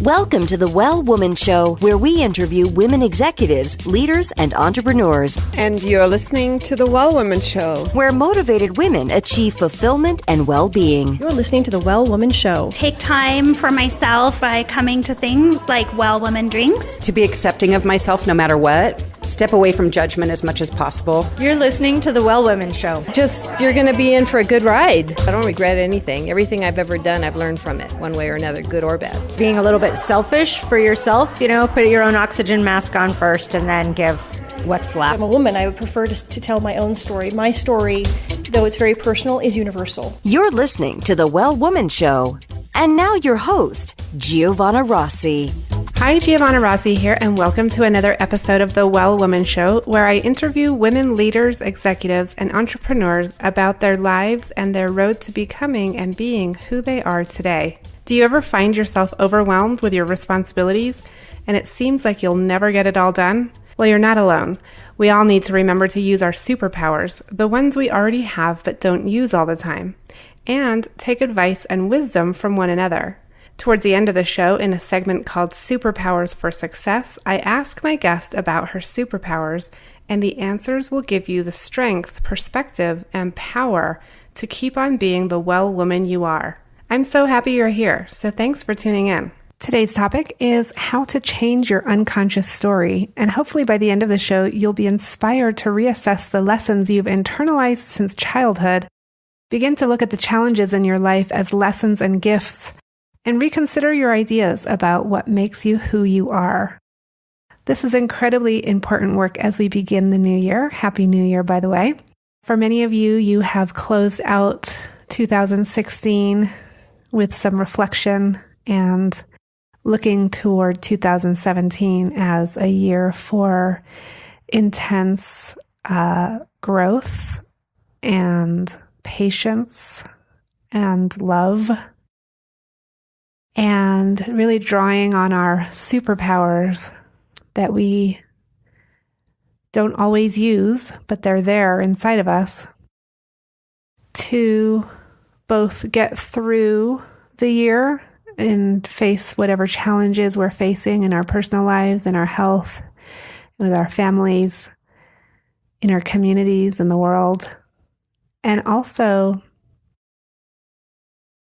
Welcome to the Well Woman Show, where we interview women executives, leaders, and entrepreneurs. And you're listening to the Well Woman Show, where motivated women achieve fulfillment and well-being. You're listening to the Well Woman Show. Take time for myself by coming to things like Well Woman Drinks. To be accepting of myself no matter what. Step away from judgment as much as possible. You're listening to the Well Woman Show. You're going to be in for a good ride. I don't regret anything. Everything I've ever done, I've learned from it, one way or another, good or bad. Being a little bit selfish for yourself, put your own oxygen mask on first and then give what's left. I'm a woman. I would prefer to tell my own story. My story, though it's very personal, is universal. You're listening to the Well Woman Show. And now your host, Giovanna Rossi. Hi, Giovanna Rossi here, and welcome to another episode of the Well Woman Show, where I interview women leaders, executives, and entrepreneurs about their lives and their road to becoming and being who they are today. Do you ever find yourself overwhelmed with your responsibilities, and it seems like you'll never get it all done? Well, you're not alone. We all need to remember to use our superpowers, the ones we already have but don't use all the time, and take advice and wisdom from one another. Towards the end of the show, in a segment called Superpowers for Success, I ask my guest about her superpowers, and the answers will give you the strength, perspective, and power to keep on being the well woman you are. I'm so happy you're here, so thanks for tuning in. Today's topic is how to change your unconscious story, and hopefully by the end of the show, you'll be inspired to reassess the lessons you've internalized since childhood, begin to look at the challenges in your life as lessons and gifts, and reconsider your ideas about what makes you who you are. This is incredibly important work as we begin the new year. Happy New Year, by the way. For many of you, you have closed out 2016 with some reflection and looking toward 2017 as a year for intense growth and patience and love, and really drawing on our superpowers that we don't always use, but they're there inside of us to both get through the year and face whatever challenges we're facing in our personal lives, in our health, with our families, in our communities, in the world, and also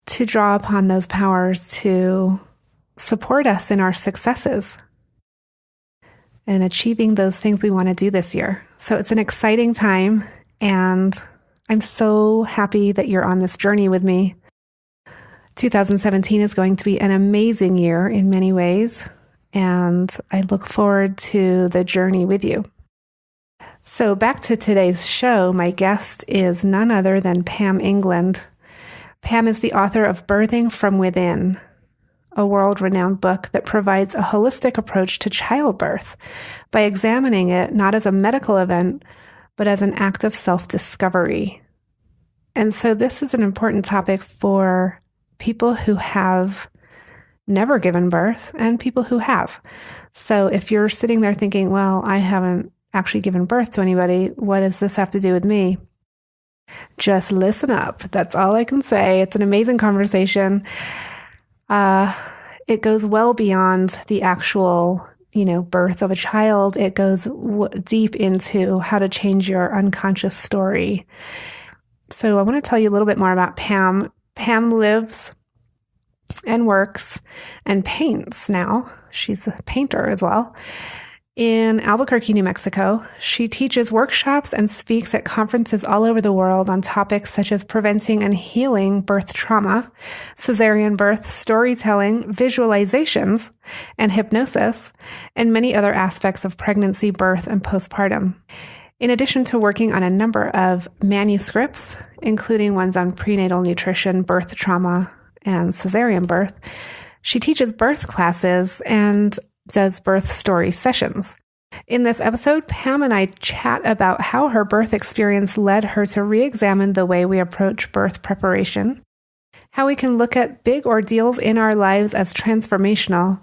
to draw upon those powers to support us in our successes and achieving those things we want to do this year. So it's an exciting time, and I'm so happy that you're on this journey with me. 2017 is going to be an amazing year in many ways, and I look forward to the journey with you. So back to today's show, my guest is none other than Pam England. Pam is the author of Birthing from Within, a world-renowned book that provides a holistic approach to childbirth by examining it not as a medical event, but as an act of self-discovery. And so this is an important topic for people who have never given birth and people who have. So if you're sitting there thinking, well, I haven't actually given birth to anybody, what does this have to do with me? Just listen up. That's all I can say. It's an amazing conversation. It goes well beyond the actual, birth of a child. It goes deep into how to change your unconscious story. So I want to tell you a little bit more about Pam. Pam lives and works and paints now. She's a painter as well. In Albuquerque, New Mexico, she teaches workshops and speaks at conferences all over the world on topics such as preventing and healing birth trauma, cesarean birth, storytelling, visualizations, and hypnosis, and many other aspects of pregnancy, birth, and postpartum. In addition to working on a number of manuscripts, including ones on prenatal nutrition, birth trauma, and cesarean birth, she teaches birth classes and does birth story sessions. In this episode, Pam and I chat about how her birth experience led her to re-examine the way we approach birth preparation, how we can look at big ordeals in our lives as transformational,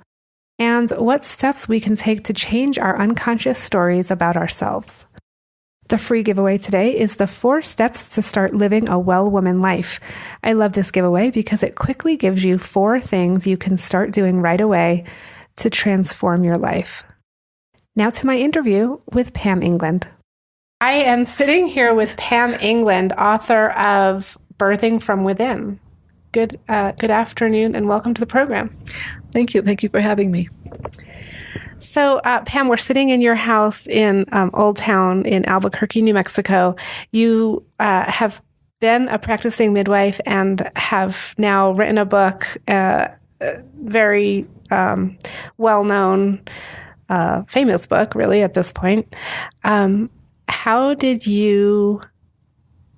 and what steps we can take to change our unconscious stories about ourselves. The free giveaway today is the 4 steps to start living a well woman life. I love this giveaway because it quickly gives you 4 things you can start doing right away to transform your life. Now to my interview with Pam England. I am sitting here with Pam England, author of Birthing from Within. Good afternoon and welcome to the program. Thank you. Thank you for having me. So, Pam, we're sitting in your house in Old Town in Albuquerque, New Mexico. You have been a practicing midwife and have now written a book, very well-known, famous book, really, at this point. How did you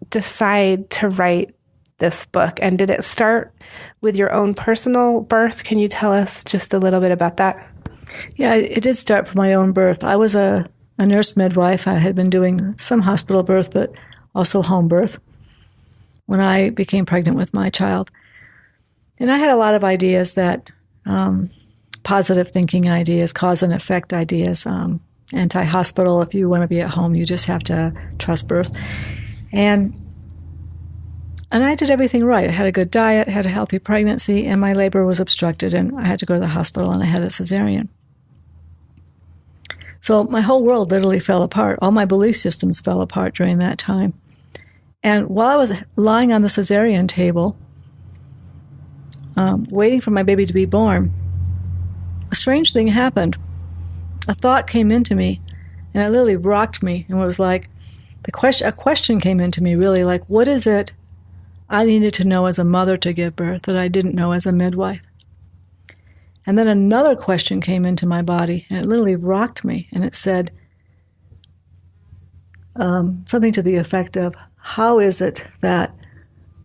decide to write this book? And did it start with your own personal birth? Can you tell us just a little bit about that? Yeah, it did start from my own birth. I was a nurse midwife. I had been doing some hospital birth, but also home birth when I became pregnant with my child. And I had a lot of ideas that, positive thinking ideas, cause and effect ideas, anti-hospital. If you want to be at home, you just have to trust birth. And I did everything right. I had a good diet, had a healthy pregnancy, and my labor was obstructed, and I had to go to the hospital, and I had a cesarean. So my whole world literally fell apart. All my belief systems fell apart during that time. And while I was lying on the cesarean table, waiting for my baby to be born, a strange thing happened. A thought came into me, and it literally rocked me, and it was like, a question came into me, really, like, what is it I needed to know as a mother to give birth that I didn't know as a midwife? And then another question came into my body, and it literally rocked me, and it said something to the effect of, how is it that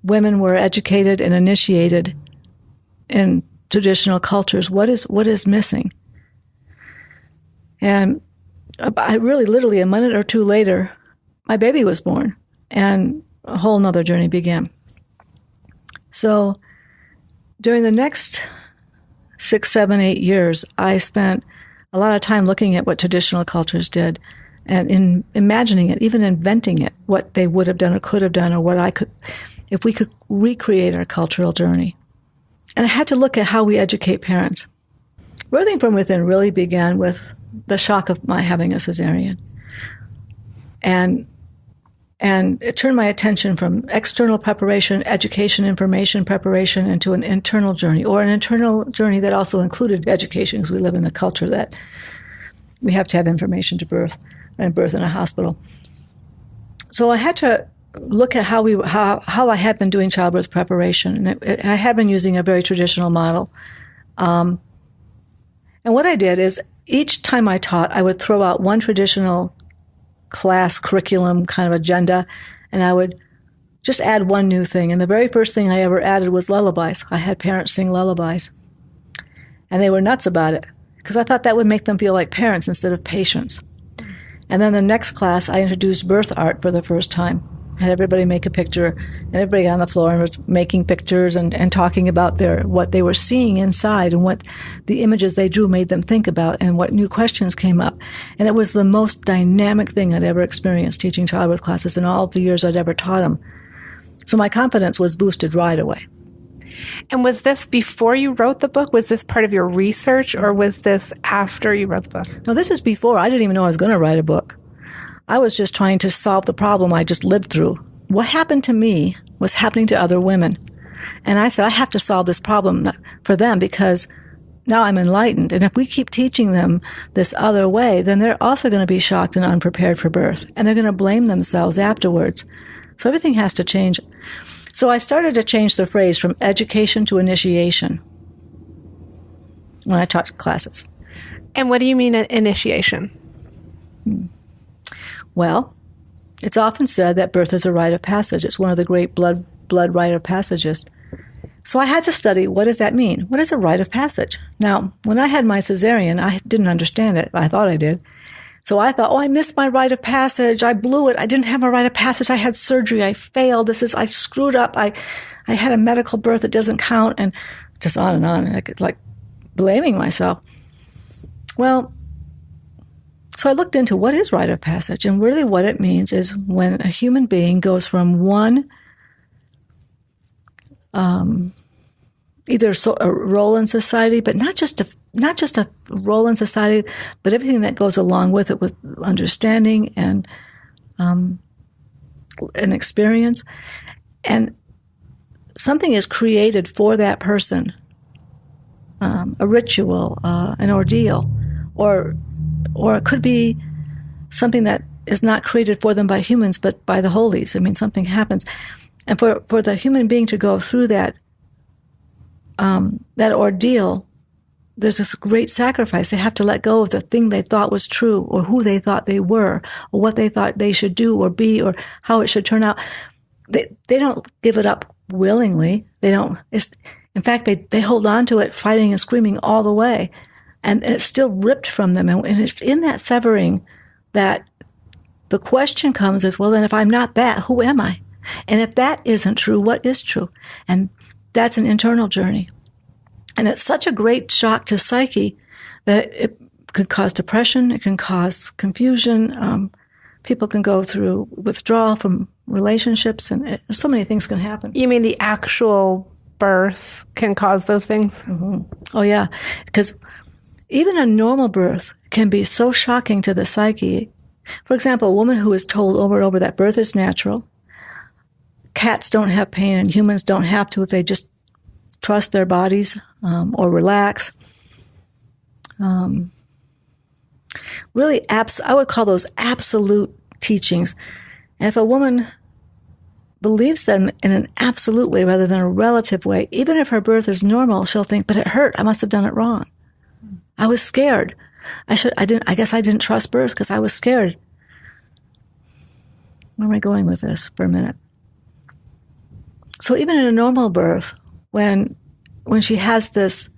women were educated and initiated in traditional cultures? What is missing? And I really, literally, a minute or two later, my baby was born, and a whole nother journey began. So during the next 6, 7, 8 years, I spent a lot of time looking at what traditional cultures did and in imagining it, even inventing it, what they would have done or could have done, or what I could, if we could recreate our cultural journey. And I had to look at how we educate parents. Birthing from Within really began with the shock of my having a cesarean. And it turned my attention from external preparation, education, information preparation, into an internal journey, or an internal journey that also included education, because we live in a culture that we have to have information to birth, and birth in a hospital. So I had to look at how I had been doing childbirth preparation, and I had been using a very traditional model. And what I did is, each time I taught, I would throw out one traditional class curriculum kind of agenda, and I would just add one new thing. And the very first thing I ever added was lullabies. I had parents sing lullabies, and they were nuts about it, because I thought that would make them feel like parents instead of patients. And then the next class, I introduced birth art for the first time. I had everybody make a picture, and everybody on the floor was making pictures and talking about what they were seeing inside, and what the images they drew made them think about, and what new questions came up. And it was the most dynamic thing I'd ever experienced teaching childbirth classes in all of the years I'd ever taught them. So my confidence was boosted right away. And was this before you wrote the book? Was this part of your research, or was this after you wrote the book? No, this is before. I didn't even know I was going to write a book. I was just trying to solve the problem I just lived through. What happened to me was happening to other women. And I said, I have to solve this problem for them, because now I'm enlightened. And if we keep teaching them this other way, then they're also going to be shocked and unprepared for birth. And they're going to blame themselves afterwards. So everything has to change. So I started to change the phrase from education to initiation when I taught classes. And what do you mean initiation? Well, it's often said that birth is a rite of passage. It's one of the great blood rite of passages. So I had to study, what does that mean? What is a rite of passage? Now, when I had my cesarean, I didn't understand it. I thought I did. So I thought, I missed my rite of passage. I blew it. I didn't have a rite of passage. I had surgery. I failed. I screwed up. I had a medical birth that doesn't count, and just on and on. And I could, blaming myself. Well, So I looked into what is rite of passage, and really what it means is when a human being goes from one either a role in society, but not just a role in society, but everything that goes along with it, with understanding and an experience, and something is created for that person, a ritual, an ordeal, or it could be something that is not created for them by humans, but by the holies. I mean, something happens. And for the human being to go through that ordeal, there's this great sacrifice. They have to let go of the thing they thought was true, or who they thought they were, or what they thought they should do or be, or how it should turn out. They don't give it up willingly. They don't. In fact, they hold on to it, fighting and screaming all the way. And it's still ripped from them. And it's in that severing that the question comes is, well, then if I'm not that, who am I? And if that isn't true, what is true? And that's an internal journey. And it's such a great shock to psyche that it could cause depression. It can cause confusion. People can go through withdrawal from relationships, and so many things can happen. You mean the actual birth can cause those things? Mm-hmm. Oh, yeah. Because even a normal birth can be so shocking to the psyche. For example, a woman who is told over and over that birth is natural, cats don't have pain and humans don't have to if they just trust their bodies or relax. Really, I would call those absolute teachings. And if a woman believes them in an absolute way rather than a relative way, even if her birth is normal, she'll think, but it hurt. I must have done it wrong. I was scared. I guess I didn't trust birth because I was scared. Where am I going with this for a minute? So even in a normal birth, when she has this,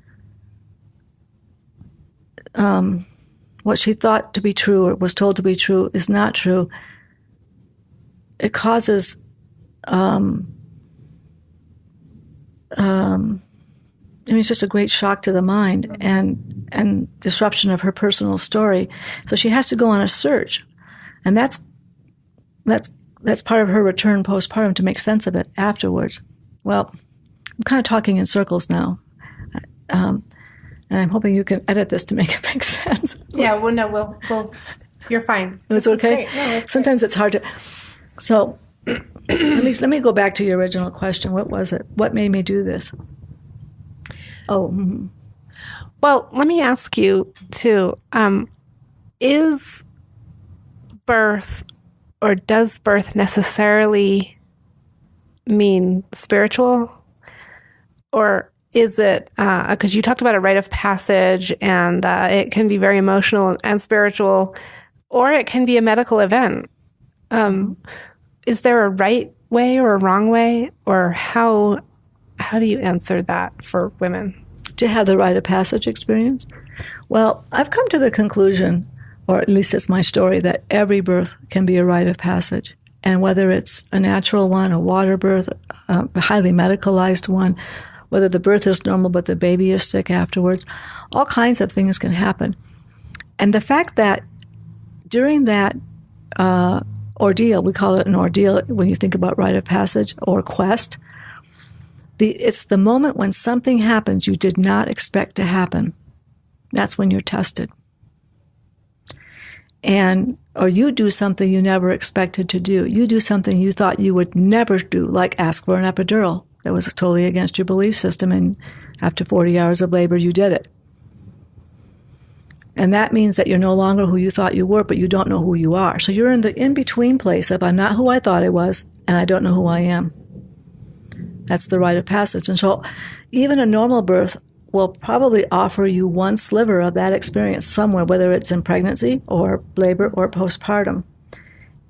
what she thought to be true or was told to be true is not true, it causes it's just a great shock to the mind and disruption of her personal story. So she has to go on a search, and that's part of her return postpartum to make sense of it afterwards. Well, I'm kind of talking in circles now, and I'm hoping you can edit this to make it make sense. Yeah, well, no, we'll you're fine. It's okay. No, sometimes it's hard to. So let me go back to your original question. What was it? What made me do this? Oh. Mm-hmm. Well, let me ask you, too, is birth, or does birth necessarily mean spiritual? Or is it, because you talked about a rite of passage, and it can be very emotional and spiritual, or it can be a medical event. Is there a right way or a wrong way, or how do you answer that for women? To have the rite of passage experience? Well, I've come to the conclusion, or at least it's my story, that every birth can be a rite of passage. And whether it's a natural one, a water birth, a highly medicalized one, whether the birth is normal but the baby is sick afterwards, all kinds of things can happen. And the fact that during that ordeal, we call it an ordeal when you think about rite of passage or quest, it's the moment when something happens you did not expect to happen. That's when you're tested. Or you do something you never expected to do. You do something you thought you would never do, like ask for an epidural. That was totally against your belief system, and after 40 hours of labor, you did it. And that means that you're no longer who you thought you were, but you don't know who you are. So you're in the in-between place of I'm not who I thought I was, and I don't know who I am. That's the rite of passage. And so even a normal birth will probably offer you one sliver of that experience somewhere, whether it's in pregnancy or labor or postpartum.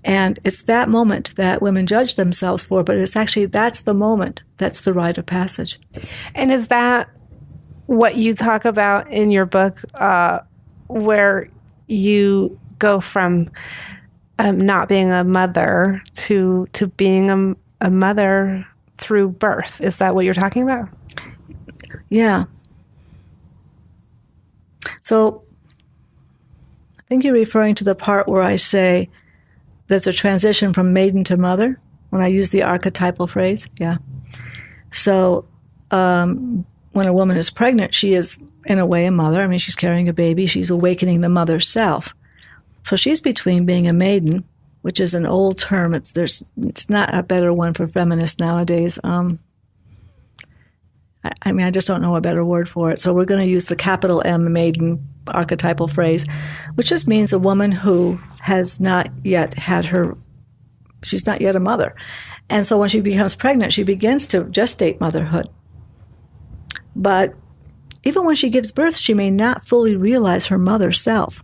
And it's that moment that women judge themselves for, but it's actually, that's the moment, that's the rite of passage. And is that what you talk about in your book, where you go from not being a mother to being a mother through birth? Is that what you're talking about? Yeah. So think you're referring to the part where I say there's a transition from maiden to mother, when I use the archetypal phrase. Yeah. So when a woman is pregnant, she is, in a way, a mother. I mean, she's carrying a baby. She's awakening the mother self. So she's between being a maiden, which is an old term. It's not a better one for feminists nowadays. I just don't know a better word for it. So we're going to use the capital M maiden archetypal phrase, which just means a woman who has not yet she's not yet a mother. And so when she becomes pregnant, she begins to gestate motherhood. But even when she gives birth, she may not fully realize her mother self.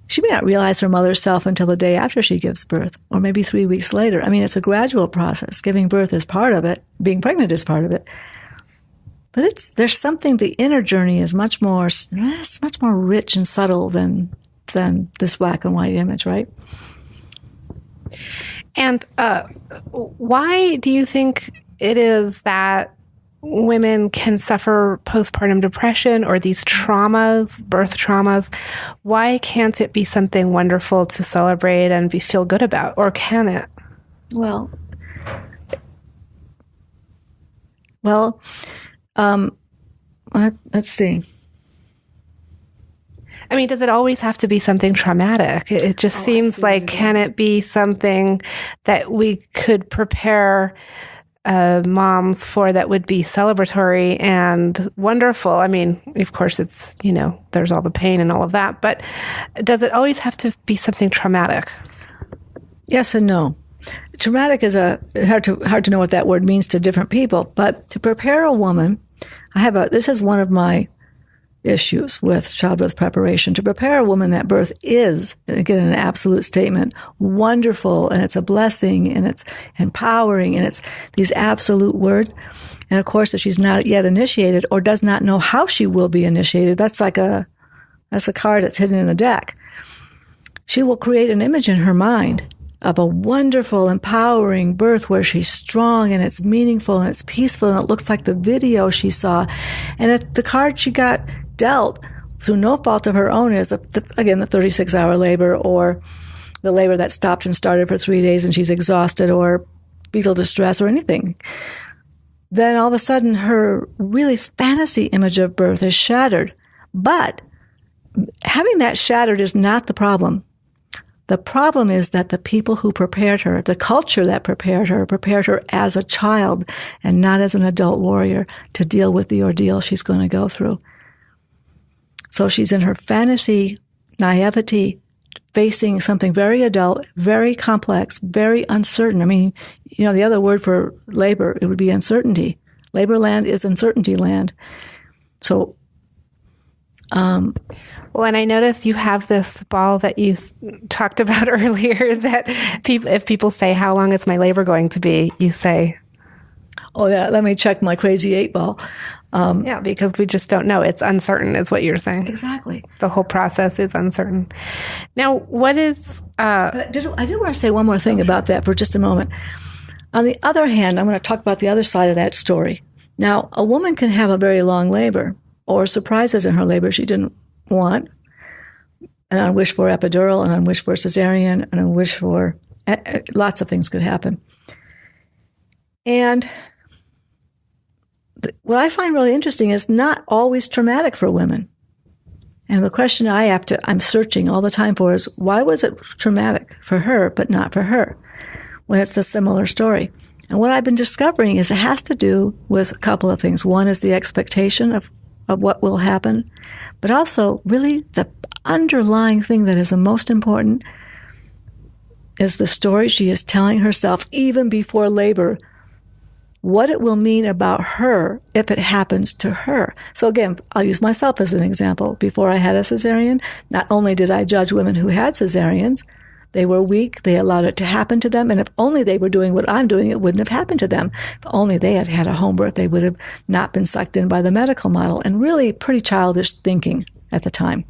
She may not realize her mother self until the day after she gives birth, or maybe 3 weeks later. I mean, it's a gradual process. Giving birth is part of it. Being pregnant is part of it. But there's something, the inner journey is much more rich and subtle than this black and white image, right? And why do you think it is that women can suffer postpartum depression or these traumas, birth traumas? Why can't it be something wonderful to celebrate and feel good about? Or can it? Well, let's see. I mean, does it always have to be something traumatic? It just seems like, can it be something that we could prepare moms for that would be celebratory and wonderful? I mean, of course, it's, there's all the pain and all of that, but does it always have to be something traumatic? Yes and no. Traumatic is hard to know what that word means to different people, but to prepare a woman, this is one of my issues with childbirth preparation. To prepare a woman that birth is, again, an absolute statement, wonderful, and it's a blessing, and it's empowering, and it's these absolute words. And of course, if she's not yet initiated or does not know how she will be initiated, that's a card that's hidden in a deck. She will create an image in her mind of a wonderful, empowering birth where she's strong and it's meaningful and it's peaceful and it looks like the video she saw. And if the card she got dealt through no fault of her own is, the 36-hour labor, or the labor that stopped and started for 3 days and she's exhausted, or fetal distress or anything, then all of a sudden her really fantasy image of birth is shattered. But having that shattered is not the problem. The problem is that the people who prepared her, the culture that prepared her as a child and not as an adult warrior to deal with the ordeal she's going to go through. So she's in her fantasy naivety, facing something very adult, very complex, very uncertain. I mean, the other word for labor, it would be uncertainty. Labor land is uncertainty land. So, well, and I noticed you have this ball that you talked about earlier that if people say, how long is my labor going to be? You say, oh, yeah, let me check my crazy 8-ball. Yeah, because we just don't know. It's uncertain is what you're saying. Exactly. The whole process is uncertain. Now, what is... I do want to say one more thing about that for just a moment. On the other hand, I'm going to talk about the other side of that story. Now, a woman can have a very long labor or surprises in her labor she didn't want, an unwished for epidural, an unwished for cesarean, an unwished for lots of things could happen. And what I find really interesting is not always traumatic for women. And the question I'm searching all the time for is, why was it traumatic for her but not for her when it's a similar story? And what I've been discovering is it has to do with a couple of things. One is the expectation of what will happen, but also really the underlying thing that is the most important is the story she is telling herself even before labor, what it will mean about her if it happens to her. So again, I'll use myself as an example. Before I had a cesarean, not only did I judge women who had cesareans, they were weak, they allowed it to happen to them, and if only they were doing what I'm doing, it wouldn't have happened to them. If only they had had a home birth, they would have not been sucked in by the medical model, and really pretty childish thinking at the time.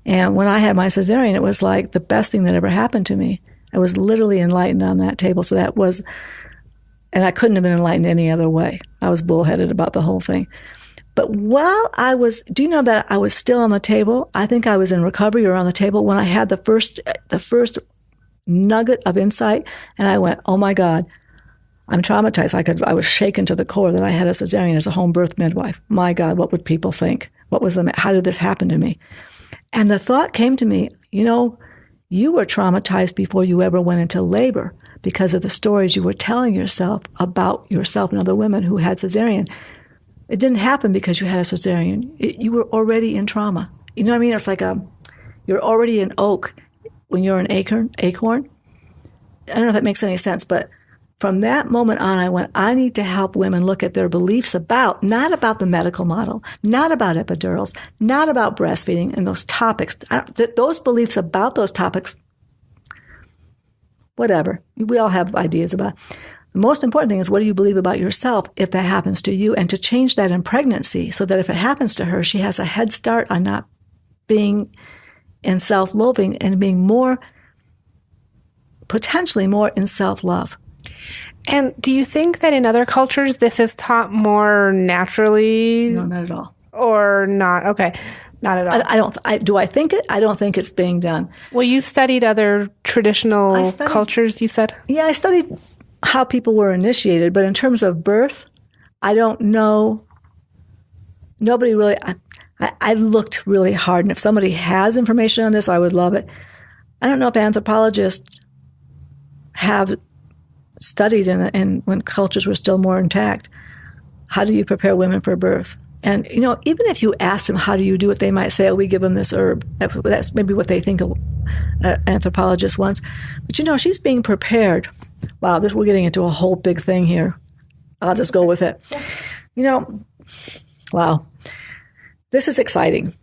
And when I had my cesarean, it was like the best thing that ever happened to me. I was literally enlightened on that table, so that was, and I couldn't have been enlightened any other way. I was bullheaded about the whole thing. But while do you know that I was still on the table? I think I was in recovery or on the table when I had the first nugget of insight, and I went, oh my God, I'm traumatized. I was shaken to the core that I had a cesarean as a home birth midwife. My God, what would people think? How did this happen to me? And the thought came to me, you were traumatized before you ever went into labor because of the stories you were telling yourself about yourself and other women who had cesarean. It didn't happen because you had a cesarean. You were already in trauma. You know what I mean? It's like you're already an oak when you're an acorn. I don't know if that makes any sense, but from that moment on, I went, I need to help women look at their beliefs not about the medical model, not about epidurals, not about breastfeeding and those topics. Those beliefs about those topics, whatever. We all have ideas about. The most important thing is, what do you believe about yourself if that happens to you? And to change that in pregnancy so that if it happens to her, she has a head start on not being in self-loathing and being potentially more in self-love. And do you think that in other cultures this is taught more naturally? No, not at all. Or not? Okay, not at all. Do I think it? I don't think it's being done. Well, you studied other traditional cultures, you said? Yeah, I studied how people were initiated, but in terms of birth, I don't know. Nobody really. I looked really hard, and if somebody has information on this, I would love it. I don't know if anthropologists have studied in when cultures were still more intact. How do you prepare women for birth? And, even if you ask them, how do you do it, they might say, we give them this herb. That's maybe what they think an anthropologist wants. But, she's being prepared. Wow, we're getting into a whole big thing here. I'll just go with it. Wow. This is exciting.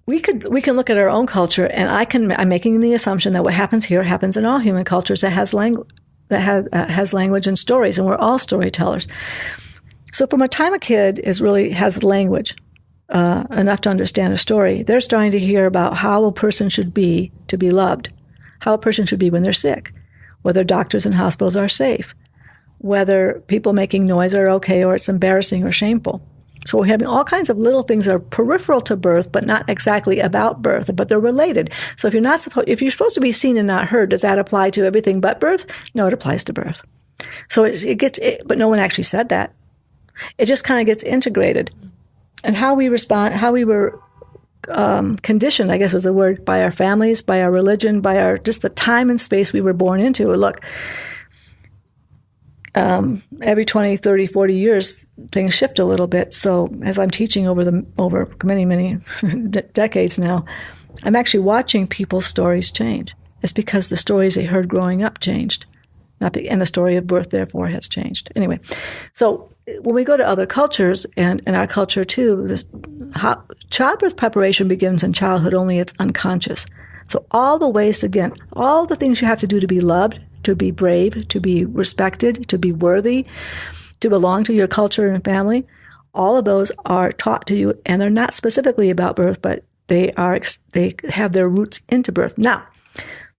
We can look at our own culture, and I'm making the assumption that what happens here happens in all human cultures that has language and stories, and we're all storytellers. So from a time a kid has language enough to understand a story, they're starting to hear about how a person should be to be loved, how a person should be when they're sick, whether doctors and hospitals are safe, whether people making noise are okay or it's embarrassing or shameful. So we're having all kinds of little things that are peripheral to birth, but not exactly about birth, but they're related. So if you're supposed to be seen and not heard, does that apply to everything but birth? No, it applies to birth. So but no one actually said that. It just kind of gets integrated. And how we respond, how we were conditioned, I guess is the word, by our families, by our religion, by just the time and space we were born into. Look, every 20, 30, 40 years, things shift a little bit. So as I'm teaching over many, many decades now, I'm actually watching people's stories change. It's because the stories they heard growing up changed. And the story of birth, therefore, has changed. Anyway, so when we go to other cultures, and in our culture too, childbirth preparation begins in childhood, only it's unconscious. So all the things you have to do to be loved, to be brave, to be respected, to be worthy, to belong to your culture and family, all of those are taught to you, and they're not specifically about birth, but they have their roots into birth. Now,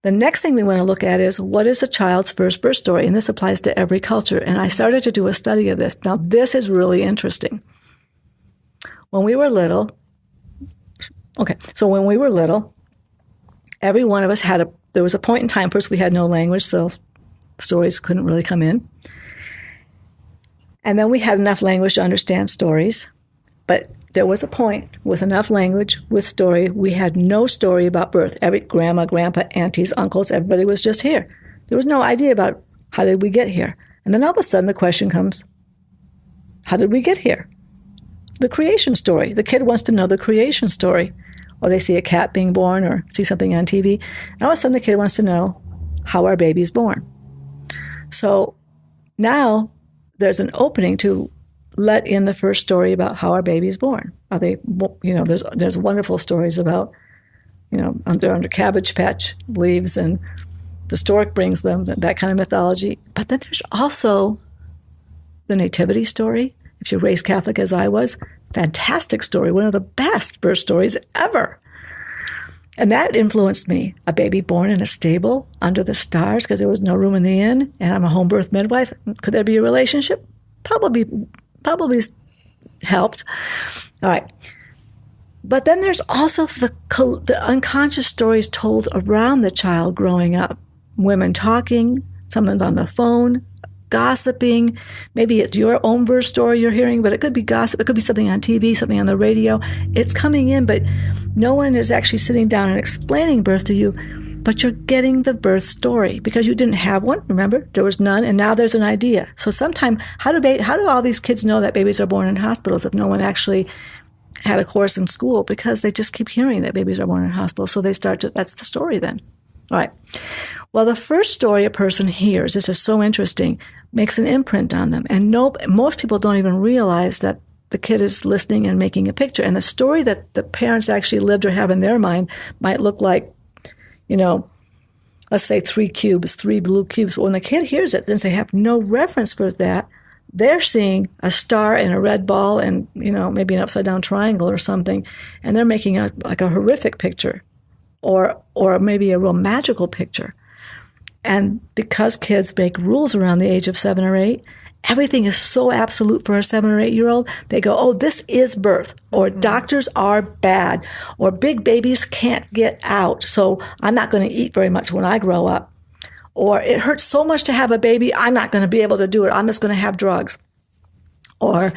the next thing we want to look at is, what is a child's first birth story? And this applies to every culture. And I started to do a study of this. Now, this is really interesting. When we were little, every one of us there was a point in time, first we had no language, so stories couldn't really come in. And then we had enough language to understand stories, but there was a point with enough language, with story, we had no story about birth. Every grandma, grandpa, aunties, uncles, everybody was just here. There was no idea about how did we get here. And then all of a sudden the question comes, how did we get here? The creation story. The kid wants to know the creation story. Or they see a cat being born or see something on TV. And all of a sudden the kid wants to know how our baby's born. So now there's an opening to let in the first story about how our baby is born. There's wonderful stories about, they're under Cabbage Patch leaves and the stork brings them, that kind of mythology. But then there's also the nativity story. If you're raised Catholic as I was, fantastic story, one of the best birth stories ever. And that influenced me. A baby born in a stable under the stars because there was no room in the inn, and I'm a home birth midwife. Could there be a relationship? Probably helped. All right. But then there's also the unconscious stories told around the child growing up. Women talking, someone's on the phone, gossiping. Maybe it's your own birth story you're hearing, but it could be gossip. It could be something on TV, something on the radio. It's coming in, but no one is actually sitting down and explaining birth to you, but you're getting the birth story because you didn't have one. Remember, there was none, and now there's an idea. So sometime, how do all these kids know that babies are born in hospitals if no one actually had a course in school? Because they just keep hearing that babies are born in hospitals, so they start to, that's the story then. All right. Well, the first story a person hears, this is so interesting, makes an imprint on them. And most people don't even realize that the kid is listening and making a picture. And the story that the parents actually lived or have in their mind might look like, let's say 3 blue cubes. But when the kid hears it, since they have no reference for that, they're seeing a star and a red ball and, maybe an upside-down triangle or something. And they're making a horrific picture or maybe a real magical picture. And because kids make rules around the age of 7 or 8, everything is so absolute for a 7 or 8-year-old. They go, oh, this is birth, or doctors are bad, or big babies can't get out, so I'm not going to eat very much when I grow up. Or it hurts so much to have a baby, I'm not going to be able to do it. I'm just going to have drugs. Or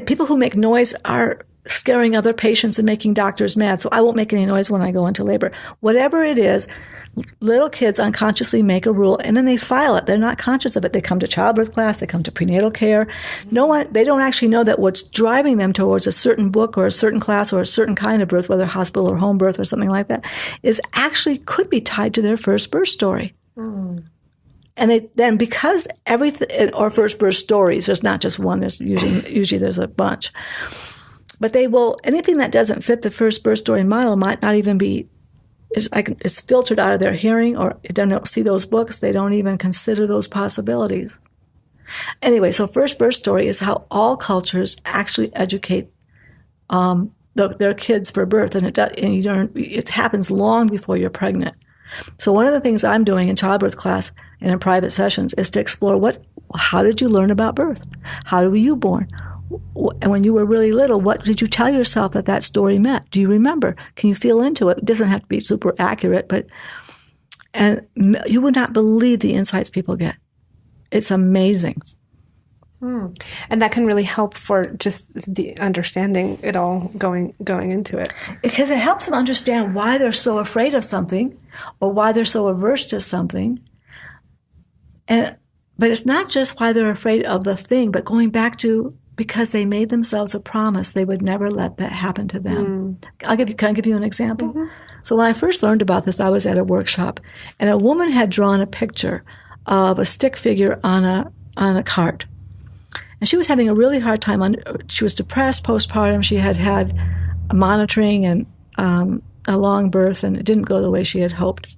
people who make noise are scaring other patients and making doctors mad, so I won't make any noise when I go into labor. Whatever it is, little kids unconsciously make a rule, and then they file it. They're not conscious of it. They come to childbirth class. They come to prenatal care. They don't actually know that what's driving them towards a certain book or a certain class or a certain kind of birth, whether hospital or home birth or something like that, is actually could be tied to their first birth story. And then because everything, or first birth stories, there's not just one. There's usually there's a bunch. But anything that doesn't fit the first birth story model might not even be, it's filtered out of their hearing, or they don't see those books. They don't even consider those possibilities. Anyway, so first birth story is how all cultures actually educate their kids for birth, and it happens long before you're pregnant. So one of the things I'm doing in childbirth class and in private sessions is to explore how did you learn about birth? How were you born? And when you were really little, what did you tell yourself that story meant? Do you remember? Can you feel into it? It doesn't have to be super accurate, and you would not believe the insights people get. It's amazing. And that can really help for just the understanding it all going into it. Because it helps them understand why they're so afraid of something or why they're so averse to something. But it's not just why they're afraid of the thing, but going back to because they made themselves a promise they would never let that happen to them. Can I give you an example? Mm-hmm. So when I first learned about this, I was at a workshop, and a woman had drawn a picture of a stick figure on a cart. And she was having a really hard time. She was depressed postpartum. She had a monitoring and a long birth, and it didn't go the way she had hoped.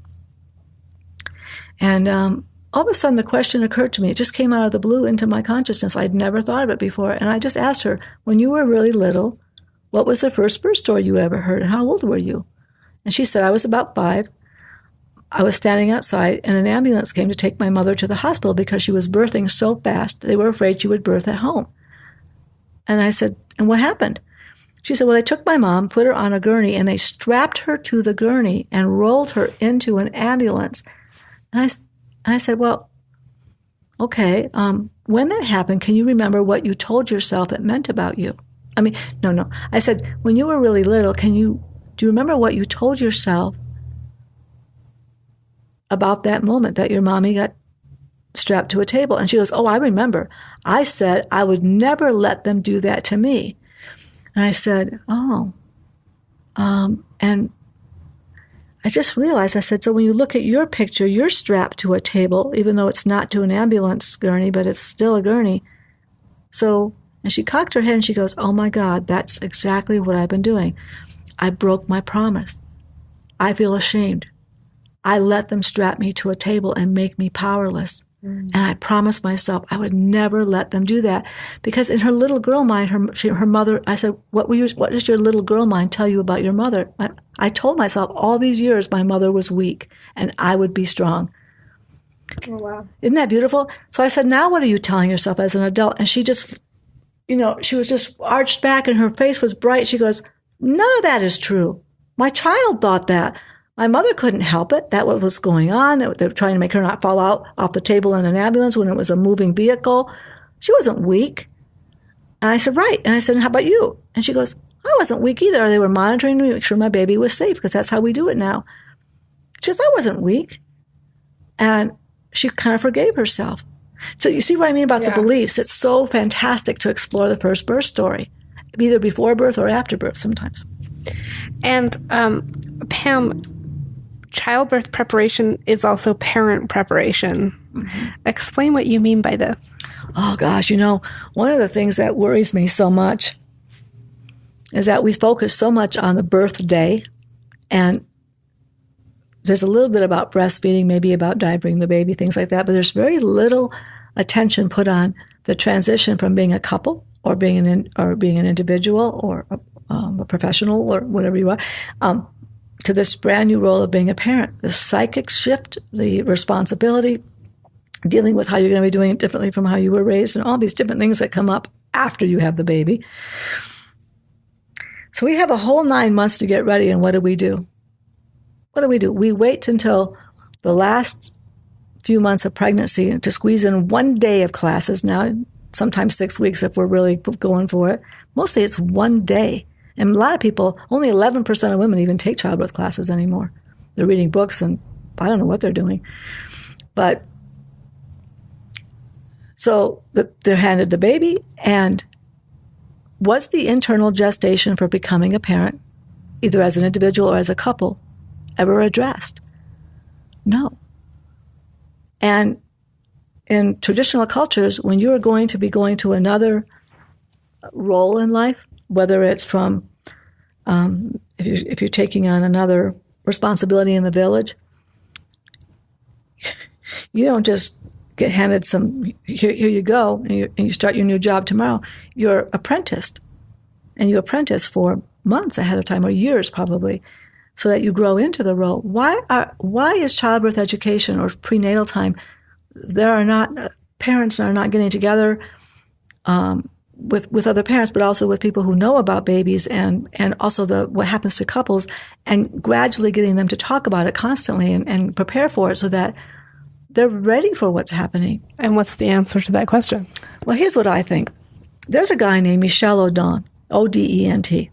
And all of a sudden, the question occurred to me. It just came out of the blue into my consciousness. I'd never thought of it before. And I just asked her, when you were really little, what was the first birth story you ever heard, and how old were you? And she said, I was about 5. I was standing outside, and an ambulance came to take my mother to the hospital because she was birthing so fast, they were afraid she would birth at home. And I said, and what happened? She said, well, they took my mom, put her on a gurney, and they strapped her to the gurney and rolled her into an ambulance. And I said, well, okay, when that happened, can you remember what you told yourself it meant about you? No. I said, when you were really little, do you remember what you told yourself about that moment that your mommy got strapped to a table? And she goes, oh, I remember. I said I would never let them do that to me. And I said, and I just realized, I said, so when you look at your picture, you're strapped to a table, even though it's not to an ambulance gurney, but it's still a gurney. So, and she cocked her head and she goes, oh my God, that's exactly what I've been doing. I broke my promise. I feel ashamed. I let them strap me to a table and make me powerless. And I promised myself I would never let them do that. Because in her little girl mind, her mother, I said, what does your little girl mind tell you about your mother? I told myself all these years my mother was weak and I would be strong. Oh, wow. Isn't that beautiful? So I said, now what are you telling yourself as an adult? And she just, she was just arched back and her face was bright. She goes, none of that is true. My child thought that. My mother couldn't help it. That was what's going on. They were trying to make her not fall out off the table in an ambulance when it was a moving vehicle. She wasn't weak. And I said, right. And I said, how about you? And she goes, I wasn't weak either. They were monitoring me to make sure my baby was safe because that's how we do it now. She goes, I wasn't weak. And she kind of forgave herself. So you see what I mean about the beliefs? It's so fantastic to explore the first birth story, either before birth or after birth sometimes. And Pam, childbirth preparation is also parent preparation. Mm-hmm. Explain what you mean by this. Oh, gosh, one of the things that worries me so much is that we focus so much on the birth day, and there's a little bit about breastfeeding, maybe about diapering the baby, things like that, but there's very little attention put on the transition from being a couple or being an individual or a professional or whatever you are, to this brand new role of being a parent. The psychic shift, the responsibility, dealing with how you're going to be doing it differently from how you were raised, and all these different things that come up after you have the baby. So we have a whole 9 months to get ready, and what do we do? We wait until the last few months of pregnancy to squeeze in 1 day of classes. Now, sometimes 6 weeks if we're really going for it. Mostly it's 1 day. And a lot of people, only 11% of women even take childbirth classes anymore. They're reading books, and I don't know what they're doing. But so they're handed the baby, and was the internal gestation for becoming a parent, either as an individual or as a couple, ever addressed? No. And in traditional cultures, when you are going to be going to another role in life, whether it's from if you're taking on another responsibility in the village, you don't just get handed some, here you go, and you start your new job tomorrow. You're apprenticed, and you apprentice for months ahead of time, or years probably, so that you grow into the role. Why is childbirth education or prenatal time, parents are not getting together with other parents, but also with people who know about babies and also what happens to couples, and gradually getting them to talk about it constantly and prepare for it so that they're ready for what's happening. And what's the answer to that question? Well, here's what I think. There's a guy named Michel Odent, Odent.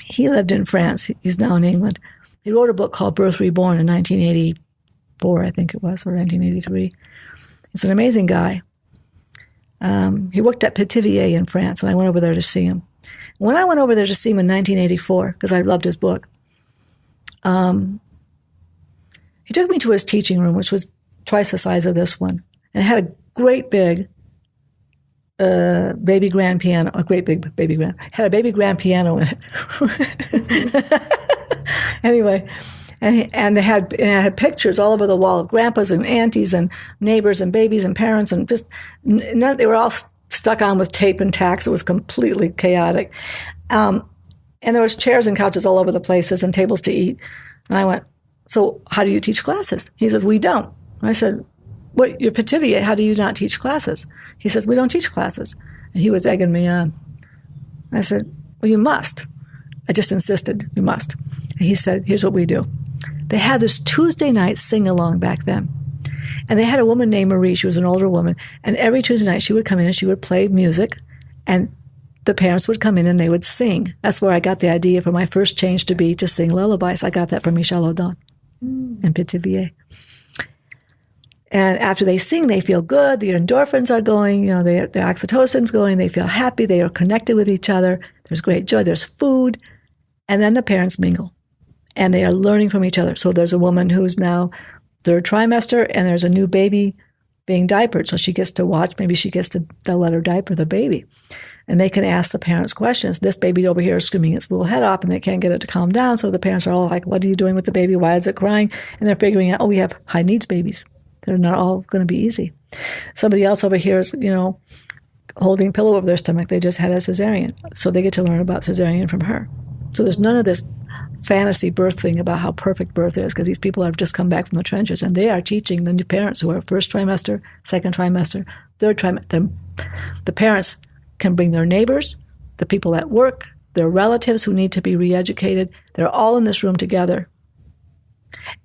He lived in France. He's now in England. He wrote a book called Birth Reborn in 1984, I think it was, or 1983. He's an amazing guy. He worked at Pithiviers in France, and I went over there to see him. When I went over there to see him in 1984, because I loved his book, he took me to his teaching room, which was twice the size of this one, and it had a great big baby grand piano, had a baby grand piano in it. Anyway, and it had pictures all over the wall of grandpas and aunties and neighbors and babies and parents, and just they were all stuck on with tape and tacks. It was completely chaotic, and there was chairs and couches all over the places and tables to eat. And I went, so how do you teach classes? He says, we don't. I said, what, you're Pithiviers, how do you not teach classes? He says, we don't teach classes. And he was egging me on. I said, well, you must. I just insisted, you must. And he said, here's what we do. They had this Tuesday night sing-along back then. And they had a woman named Marie. She was an older woman. And every Tuesday night she would come in and she would play music. And the parents would come in and they would sing. That's where I got the idea for my first change to sing lullabies. I got that from Michel Odent and Pithiviers. And after they sing, they feel good. The endorphins are going. The oxytocin's going. They feel happy. They are connected with each other. There's great joy. There's food. And then the parents mingle. And they are learning from each other. So there's a woman who's now third trimester, and there's a new baby being diapered. So she gets to watch. Maybe they'll let her diaper the baby. And they can ask the parents questions. This baby over here is screaming its little head off, and they can't get it to calm down. So the parents are all like, what are you doing with the baby? Why is it crying? And they're figuring out, we have high needs babies. They're not all going to be easy. Somebody else over here is, holding a pillow over their stomach. They just had a cesarean. So they get to learn about cesarean from her. So there's none of this fantasy birth thing about how perfect birth is, because these people have just come back from the trenches, and they are teaching the new parents who are first trimester, second trimester, third trimester. The parents can bring their neighbors, the people at work, their relatives who need to be re-educated. They're all in this room together.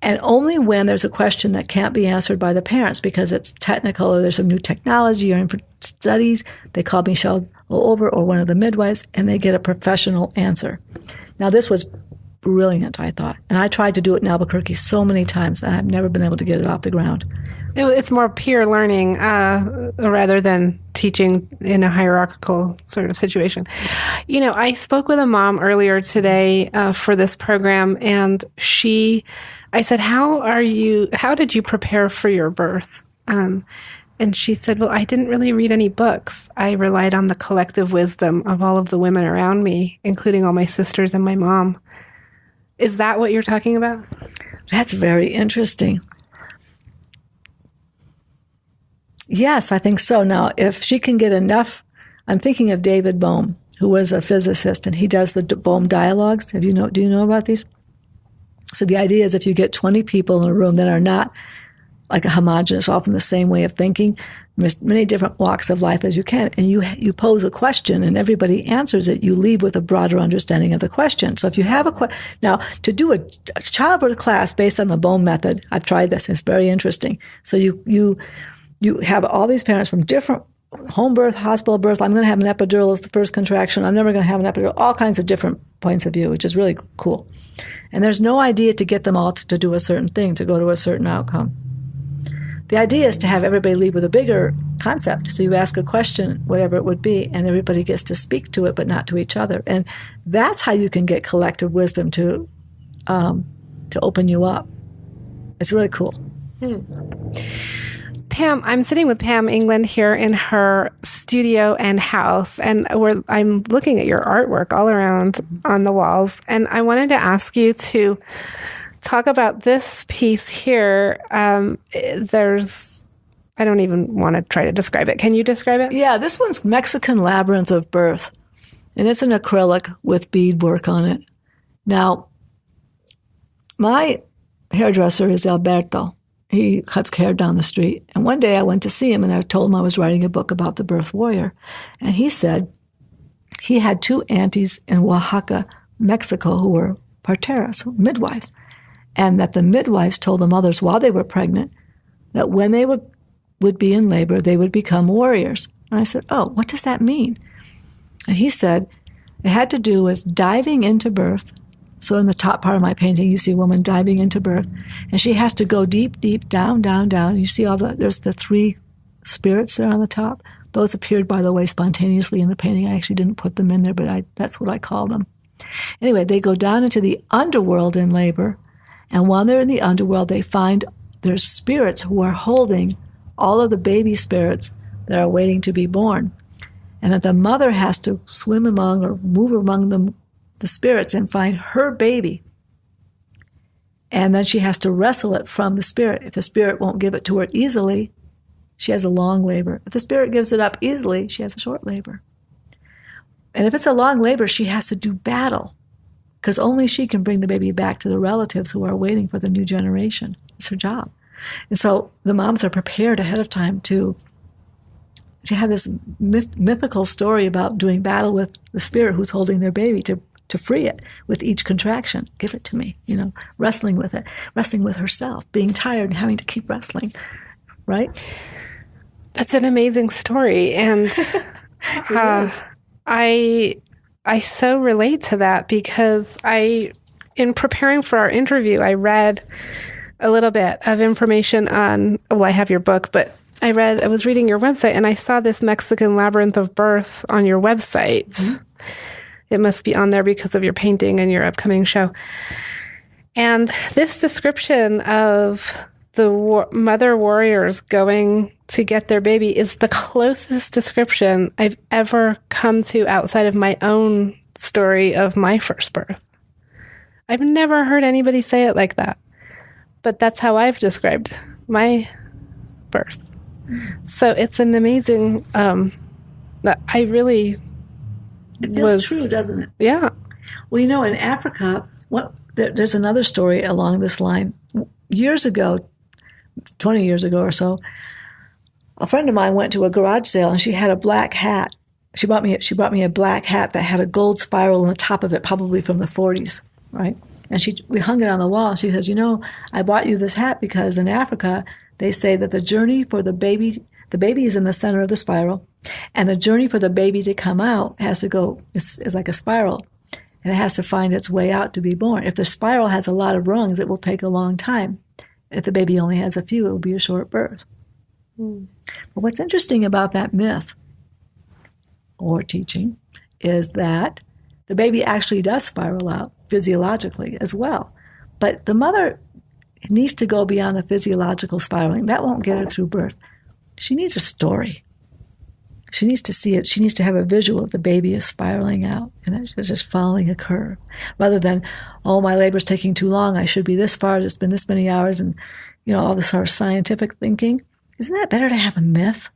And only when there's a question that can't be answered by the parents because it's technical or there's some new technology or studies, they call Michelle over or one of the midwives, and they get a professional answer. Now, this was brilliant, I thought. And I tried to do it in Albuquerque so many times, and I've never been able to get it off the ground. It's more peer learning rather than teaching in a hierarchical sort of situation. You know, I spoke with a mom earlier today for this program, and I said, how did you prepare for your birth? And she said, well, I didn't really read any books. I relied on the collective wisdom of all of the women around me, including all my sisters and my mom. Is that what you're talking about? That's very interesting. Yes, I think so. Now, if she can get enough, I'm thinking of David Bohm, who was a physicist, and he does the Bohm dialogues. Do you know about these? So the idea is if you get 20 people in a room that are not like a homogenous, all from the same way of thinking, many different walks of life as you can, and you pose a question and everybody answers it, you leave with a broader understanding of the question. So if you have now, to do a childbirth class based on the Bohm method, I've tried this, it's very interesting. So you have all these parents from different home birth, hospital birth. I'm going to have an epidural as the first contraction. I'm never going to have an epidural. All kinds of different points of view, which is really cool. And there's no idea to get them all to do a certain thing, to go to a certain outcome. The idea is to have everybody leave with a bigger concept. So you ask a question, whatever it would be, and everybody gets to speak to it, but not to each other. And that's how you can get collective wisdom to open you up. It's really cool. Pam, I'm sitting with Pam England here in her studio and house, and I'm looking at your artwork all around on the walls. And I wanted to ask you to talk about this piece here. I don't even want to try to describe it. Can you describe it? Yeah, this one's Mexican Labyrinth of Birth, and it's an acrylic with beadwork on it. Now, my hairdresser is Alberto. He cuts hair down the street. And one day I went to see him, and I told him I was writing a book about the birth warrior. And he said he had 2 aunties in Oaxaca, Mexico, who were parteras, midwives, and that the midwives told the mothers while they were pregnant that when they would be in labor, they would become warriors. And I said, oh, what does that mean? And he said it had to do with diving into birth. So in the top part of my painting, you see a woman diving into birth, and she has to go deep, deep, down, down, down. You see there's the 3 spirits there on the top. Those appeared, by the way, spontaneously in the painting. I actually didn't put them in there, but that's what I call them. Anyway, they go down into the underworld in labor, and while they're in the underworld, they find there's spirits who are holding all of the baby spirits that are waiting to be born, and that the mother has to swim among or move among them, the spirits, and find her baby. And then she has to wrestle it from the spirit. If the spirit won't give it to her easily, she has a long labor. If the spirit gives it up easily, she has a short labor. And if it's a long labor, she has to do battle, because only she can bring the baby back to the relatives who are waiting for the new generation. It's her job. And so the moms are prepared ahead of time to have this mythical story about doing battle with the spirit who's holding their baby to free it with each contraction. Give it to me, wrestling with it, wrestling with herself, being tired and having to keep wrestling, right? That's an amazing story. And I so relate to that because in preparing for our interview, I read a little bit of information on, I have your book, but I was reading your website and I saw this Mexican Labyrinth of Birth on your website. Mm-hmm. It must be on there because of your painting and your upcoming show. And this description of the mother warriors going to get their baby is the closest description I've ever come to outside of my own story of my first birth. I've never heard anybody say it like that, but that's how I've described my birth. So it's an amazing, I really... It feels true, doesn't it? Yeah. Well, in Africa, there's another story along this line. Years ago, 20 years ago or so, a friend of mine went to a garage sale and she had a black hat. she brought me a black hat that had a gold spiral on the top of it, probably from the 40s, right? And we hung it on the wall. She says, I bought you this hat because in Africa, they say that the journey for the baby is in the center of the spiral, and the journey for the baby to come out has to go, is like a spiral, and it has to find its way out to be born. If the spiral has a lot of rungs, it will take a long time. If the baby only has a few, it will be a short birth. But what's interesting about that myth or teaching is that the baby actually does spiral out physiologically as well. But the mother needs to go beyond the physiological spiraling. That won't get her through birth. She needs a story. She needs to see it. She needs to have a visual of the baby is spiraling out and it's just following a curve. Rather than, my labor's taking too long. I should be this far. It's been this many hours and, all this sort of scientific thinking. Isn't that better to have a myth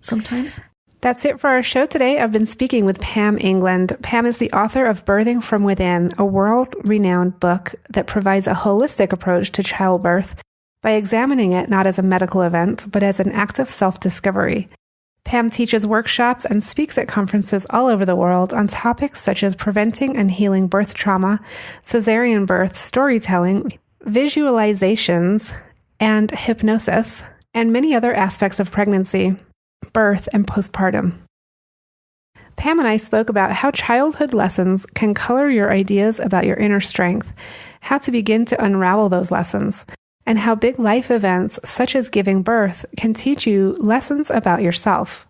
sometimes? That's it for our show today. I've been speaking with Pam England. Pam is the author of Birthing from Within, a world-renowned book that provides a holistic approach to childbirth by examining it not as a medical event, but as an act of self-discovery. Pam teaches workshops and speaks at conferences all over the world on topics such as preventing and healing birth trauma, cesarean birth, storytelling, visualizations, and hypnosis, and many other aspects of pregnancy, birth, and postpartum. Pam and I spoke about how childhood lessons can color your ideas about your inner strength, how to begin to unravel those lessons, and how big life events such as giving birth can teach you lessons about yourself.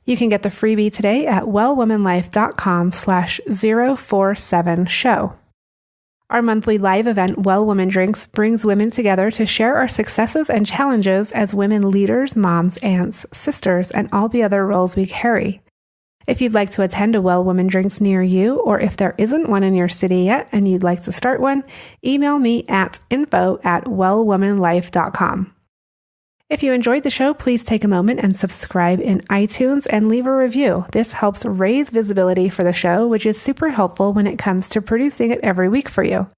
You can get the freebie today at wellwomanlife.com/047show. Our monthly live event, Well Woman Drinks, brings women together to share our successes and challenges as women leaders, moms, aunts, sisters, and all the other roles we carry. If you'd like to attend a Well Woman Drinks near you, or if there isn't one in your city yet and you'd like to start one, email me at info@wellwomanlife.com. If you enjoyed the show, please take a moment and subscribe in iTunes and leave a review. This helps raise visibility for the show, which is super helpful when it comes to producing it every week for you.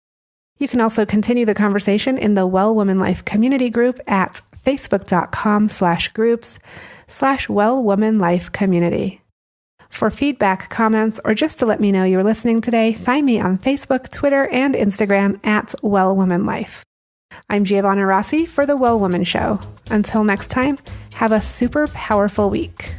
You can also continue the conversation in the Well Woman Life community group at facebook.com/groups/Well Woman Life community. For feedback, comments, or just to let me know you're listening today, find me on Facebook, Twitter, and Instagram at Well Woman Life. I'm Giovanna Rossi for The Well Woman Show. Until next time, have a super powerful week.